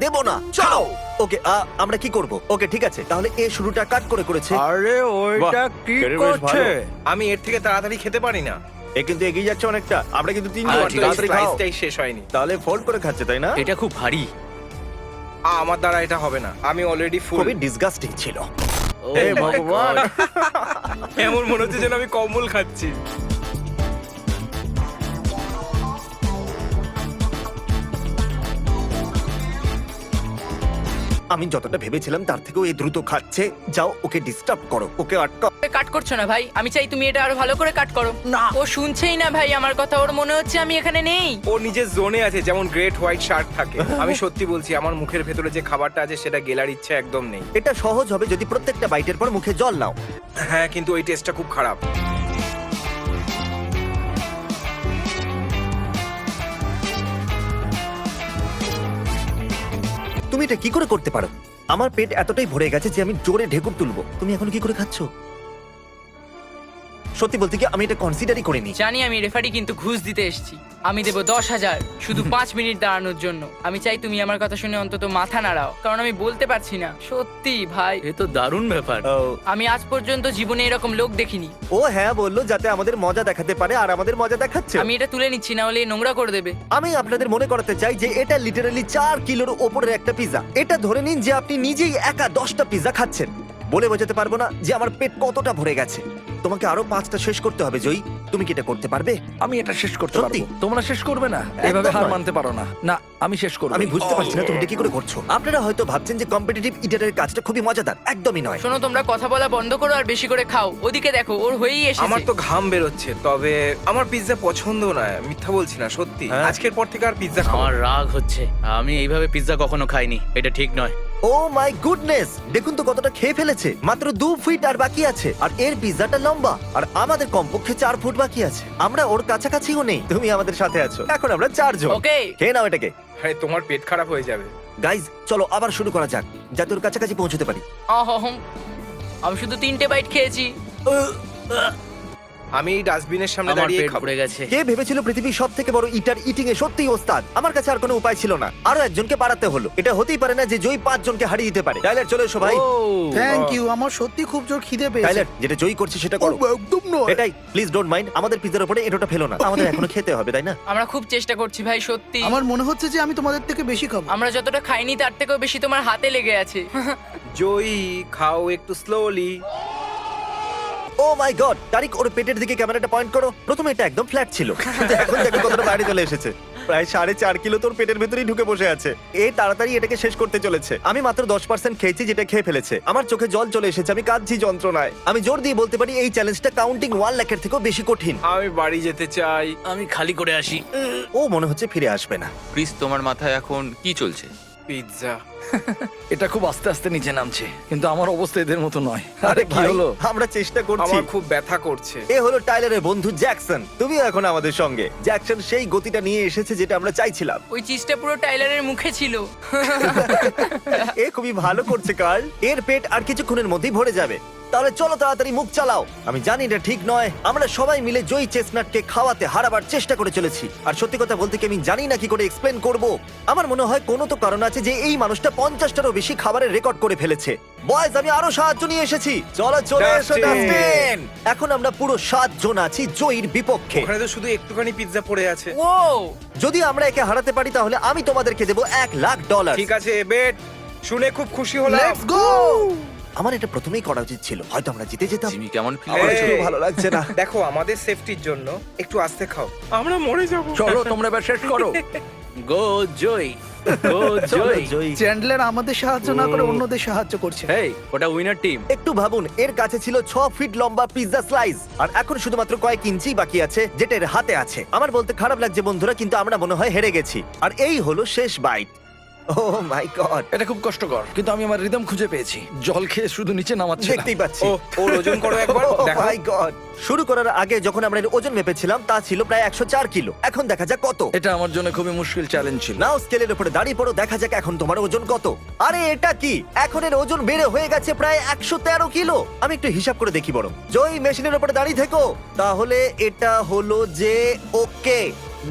দেবো না, চলো। ওকে, আমরা কি করব? ওকে ঠিক আছে, তাহলে এ শুরুটা কাট করে করেছে। আরে ওইটা বাহ, কি এটা বেশ করছে? ভালো। আমি এর থেকে তাড়াতাড়ি খেতে পারি না। এ কিন্তু এগিয়ে যাচ্ছে অনেকটা। আমরা কিন্তু তিনজন আমার আছি, তো এই তাড়াতাড়ি খাও। স্লাইসটাই শেষ হয়নি। তাহলে ফোল্ড করে খাচ্ছে, তাই না? এটা খুব ভারী। আমার দ্বারা এটা হবে না, আমি অলরেডি ফুল। খুবই ডিসগাস্টিং ছিল। ও হে my ভগবান। God! এমন মনে হচ্ছে যেন আমি কম্বল খাচ্ছি। আমি যতটা ভেবেছিলাম তার থেকেও এই দ্রুত খাচ্ছে। যাও, ওকে ডিস্টার্ব করো, ওকে আটকাও। কাট করছো না ভাই, আমি চাই তুমি এটা আরো ভালো করে কাট করো। না। ও শুনছেই না ভাই আমার কথা, ওর মনে হচ্ছে আমি এখানে নেই। ও নিজের জোনে আছে, যেমন গ্রেট হোয়াইট শার্ক থাকে। আমি সত্যি বলছি, আমার মুখের ভেতরে যে খাবারটা আছে সেটা গেলার ইচ্ছা একদম নেই। এটা সহজ হবে যদি প্রত্যেকটা বাইটের পর মুখে জল নাও। হ্যাঁ, কিন্তু ওই টেস্টটা খুব খারাপ। তুমি এটা কি করে করতে পারো? আমার পেট এতটাই ভরে গেছে যে আমি জোরে ঢেকুর তুলবো। তুমি এখন কি করে খাচ্ছো? সত্যি বলতে কি, আমি এটা কনসিডারই করিনি। জানি আমি রেফারি, কিন্তু ঘুষ দিতে এসেছি। আমি দেবো 10,000 শুধু 5 মিনিট দাঁড়ানোর জন্য। আমি চাই তুমি আমার কথা শুনে অন্তত মাথা নাড়াও, কারণ আমি বলতে পারছি না। সত্যি ভাই, এ তো দারুণ ব্যাপার। ও, আমি আজ পর্যন্ত জীবনে এরকম লোক দেখিনি। ও হ্যাঁ বললো যাতে আমাদের মজা দেখাতে পারে, আর আমাদের মজা দেখাচ্ছে। আমি এটা তুলে নিচ্ছি, না হলে এ নোংরা করে দেবে। আমি আপনাদের মনে করাতে চাই যে এটা লিটারালি 4 কিলোর ওপরের একটা পিজা। এটা ধরে নিন যে আপনি নিজেই একা 10টা পিজা খাচ্ছেন। বলে বোঝাতে পারবো না যে আমার পেট কতটা ভরে গেছে। তোমাকে আরো 5টা শেষ করতে হবে। জয়ী, তুমি কি এটা করতে পারবে? আমি এটা শেষ করতে সত্যি? পারবো। তোমরা শেষ করবে না? এভাবে একদম হার নয়। মানতে পারো না। না, আমি শেষ করব। আমি বুঝতে পারছি না তুমি এটা কি করে করছো। আপনারা হয়তো ভাবছেন যে কম্পিটিটিভ ইটারের কাজটা খুবই মজাদার। একদমই নয়। শোনো, তোমরা কথা বলা বন্ধ করো আর বেশি করে খাও। ওদিকে দেখো, ওর হয়েই এসেছে। আমার তো ঘাম বেরোচ্ছে, তবে আমার পিৎজা পছন্দ নয়, মিথ্যা বলছি না, সত্যি। হ্যাঁ? আজকের পর থেকে আর পিৎজা খাবো আমার না। রাগ হচ্ছে। আমি এইভাবে পিৎজা কখনো খাইনি। এটা ঠিক নয়। ও মাই গুডনেস, দেখুন তো কতটা খেয়ে ফেলেছে। মাত্র 2 ফিট আর বাকি আছে, আর এর পিৎজাটা লম্বা, আর আমাদের কমপক্ষে 4 ফুট বাকি আছে। আমরা ওর কাছাকাছিও নেই। তুমি আমাদের সাথে আছো। এখন আমরা 4 জন। ওকে। খেয়ে নাও এটাকে। আরে তোমার পেট খারাপ হয়ে যাবে। গাইজ, চলো আবার শুরু করা যাক, যাতে ওর কাছাকাছি পৌঁছতে পারি। আহম, আমি শুধু 3টে বাইট খেয়েছি। আমি এই ডাস্টবিনের সামনে আমার দাঁড়িয়ে পেট খাবো। ভরে গেছে। কে ভেবেছিল পৃথিবীর সব থেকে বড় ইটার ইটিং এ সত্যিই ওস্তাদ? আমার কাছে আর কোনো উপায় ছিল না, আরো একজনকে বাড়াতে হলো। এটা হতেই পারে না যে জয়ী 5 জনকে হারিয়ে দিতে পারে। টাইলার, চলে এসো ভাই। ও, থ্যাংক ইউ, আমার সত্যি খুব জোর খিদে পেয়েছে। টাইলার, যেটা জয়ী করছে সেটা করো। ও, একদম নয়। এটাই, প্লিজ ডোন্ট মাইন্ড। আমাদের পিজার উপরে এটাটা ফেলো না। আমাদের এখনো খেতে হবে, তাই না? আমরা খুব চেষ্টা করছি ভাই, সত্যি। আমার মনে হচ্ছে যে আমি তোমাদের থেকে বেশি খাবো। আমরা যতটা খাইনি তার থেকেও বেশি তোমার হাতে লেগে আছে। জয়ী, খাও একটু স্লোলি। ও মাই গড, তারিক ওর পেটের দিকে ক্যামেরাটা পয়েন্ট করো। প্রথমে এটা একদম ফ্ল্যাট ছিল, কিন্তু এখন দেখো কতটা বাইরে চলে এসেছে। প্রায় 4.5 কিলো তোর পেটের ভেতরেই ঢুকে বসে আছে। এই তাড়াতাড়ি এটাকে শেষ করতে চলেছে। আমি মাত্র 10% খেয়েছি, যেটা খেয়ে ফেলেছে। আমার চোখে জল চলে এসেছে, আমি কাঁদছি যন্ত্রণায়। আমি জোর দিয়ে বলতে পারি এই চ্যালেঞ্জটা কাউন্টিং 1 লাখের থেকেও বেশি কঠিন। আমি বাড়ি যেতে চাই। আমি খালি করে আসি। ও মনে হচ্ছে ফিরে আসবে না। ক্রিস, তোমার মাথায় এখন কি চলছে? পিৎজা। এটা খুব আস্তে আস্তে নিচে নামছে, কিন্তু আমার অবস্থা এদের মতো নয়। আরে কি ভাই, হলো? আমরা চেষ্টা করছি। আমার খুব ব্যথা করছে। এ হলো টাইলারের বন্ধু জ্যাকসন। তুমিও এখন আমাদের সঙ্গে। জ্যাকসন সেই গতিটা নিয়ে এসেছে যেটা আমরা চাইছিলাম। ওই চিজটা পুরো টাইলারের মুখে ছিল। এ খুবই ভালো করছে কার্ল। এর পেট আর কিছুক্ষণের মধ্যেই ভরে যাবে। তাহলে চলো তাড়াতাড়ি মুখ চালাও। আমি জানি এটা ঠিক নয়। আমরা সবাই মিলে জয়ী চেস্টনাটকে খাওয়াতে হারাবার চেষ্টা করে চলেছি। আর সত্যি কথা বলতে কি, আমি জানি না কি করে এক্সপ্লেন করব। আমার মনে হয় কোনো তো কারণ আছে যে এই মানুষটা 50টারও বেশি খাবারের রেকর্ড করে ফেলেছে। বয়েজ, আমি আরো সাহায্য নিয়ে এসেছি। চলো চলে এসো ডাস্টিন। ডাস্টিন। এখন আমরা পুরো 7 জন আছি জয়ীর বিপক্ষে। ওখানে তো শুধু একটুখানি পিৎজা পড়ে আছে। ও, যদি আমরা একে হারাতে পারি তাহলে আমি তোমাদেরকে দেবো $1,00,000। ঠিক আছে বেট, শুনে খুব খুশি হলাম। Let's go. আমার এটা প্রথমেই করা উচিত ছিল, হয়তো আমরা জিতে যেতাম। জিমি কেমন ফিল আমার এই। শুরু ভালো লাগছে না। দেখো, আমাদের সেফটির জন্য একটু আস্তে খাও, আমরা মরে যাব। চলো তোমরা এবার শেষ করো। গো জয়, গো চলো, জয়। জয়ী। চ্যান্ডলার আমাদের সাহায্য না করে অন্যদের সাহায্য করছে। হেই, ওটা উইনার টিম। একটু ভাবুন, এর কাছে ছিল 6 ফিট লম্বা পিৎজা স্লাইস, আর এখন শুধুমাত্র কয়েক ইঞ্চি বাকি আছে যেটা এর হাতে আছে। আমার বলতে খারাপ লাগছে বন্ধুরা, কিন্তু আমরা মনে হয় হেরে গেছি। আর এই হলো শেষ বাইট। ও মাই গড, এটা খুব কষ্টকর, কিন্তু আমি আমার রিদম খুঁজে পেয়েছি। জল খেয়ে শুধু নিচে নামাচ্ছে না। দেখতেই পাচ্ছি। ও, ওর ওজন করো একবার, Oh দেখো। my God! শুরু করার আগে যখন আমরা এর ওজন মেপেছিলাম তা ছিল প্রায় 104 কিলো। এখন দেখা যাক কত। এটা আমার জন্য খুবই মুশকিল চ্যালেঞ্জ ছিল। নাও স্কেলের উপরে দাঁড়িয়ে পড়ো, দেখা যাক এখন তোমার ওজন কত। আরে এটা কি, এখন এর ওজন বেড়ে হয়ে গেছে প্রায় 113 কিলো। আমি একটু হিসাব করে দেখি বরং। জয়ী, মেশিনের উপরে দাঁড়িয়ে থেকো। তাহলে এটা হলো যে ওকে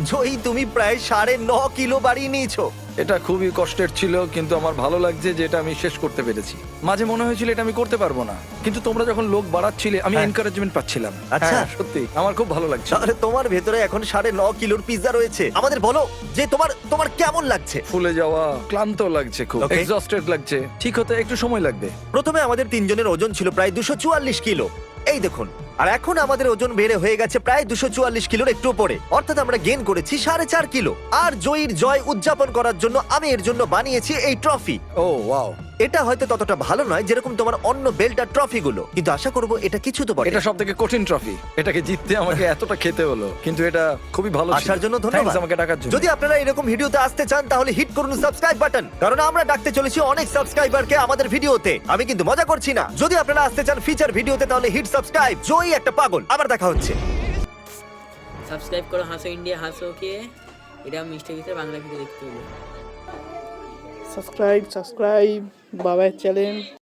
জয়ী, তুমি প্রায় 9.5 কিলো বাড়িয়ে নিয়েছো। এটা খুবই কষ্টের ছিল, কিন্তু আমার ভালো লাগছে যে এটা আমি শেষ করতে পেরেছি। মাঝে মনে হয়েছিল এটা আমি করতে পারবো না, কিন্তু তোমরা যখন লোক বাড়াচ্ছিলে আমি হ্যাঁ। এনকারেজমেন্ট পাচ্ছিলাম। আচ্ছা। হ্যাঁ, সত্যি আমার খুব ভালো লাগছে। তাহলে তোমার ভেতরে এখন 9.5 কিলোর পিৎজা রয়েছে। আমাদের বলো যে তোমার কেমন লাগছে। ফুলে যাওয়া, ক্লান্ত লাগছে, খুব Okay. এক্সস্টেড লাগছে। ঠিক হতে একটু সময় লাগবে। প্রথমে আমাদের তিনজনের ওজন ছিল প্রায় 244 কিলো, এই দেখুন। আর এখন আমাদের ওজন বেড়ে হয়ে গেছে প্রায় 244 কিলোর একটু উপরে, অর্থাৎ আমরা গেইন করেছি 4.5 কিলো। আর জয়ীর জয় উদযাপন করার জন্য আমি এর জন্য বানিয়েছি এই ট্রফি। ও ওয়াও, এটা হয়তো ততটা ভালো নয় যেরকম তোমার অন্য বেল্ট আর ট্রফি গুলো, কিন্তু আশা করবো এটা কিছু তো বটে। এটা সবথেকে কঠিন ট্রফি। এটাকে জিততে আমাকে এতটা খেতে হলো, কিন্তু এটা খুবই ভালো ছিল। আসার জন্য ধন্যবাদ। Thanks আমাকে ডাকার জন্য। যদি আপনারা এরকম ভিডিওতে আসতে চান তাহলে হিট করুন সাবস্ক্রাইব বাটন, কারণ আমরা ডাকতে চলেছি অনেক সাবস্ক্রাইবারকে আমাদের ভিডিওতে। আমি কিন্তু মজা করছি না। যদি আপনারা আসতে চান ফিচার ভিডিওতে তাহলে হিট সাবস্ক্রাইব। জয়ী একটা পাগল। আবার দেখা হচ্ছে। সাবস্ক্রাইব করো হাসো ইন্ডিয়া হাসোকে। এটা মিষ্টি ভিতরে বাংলা ভিডিও দেখতে হবে। সাবস্ক্রাইব বাবার চ্যানেল।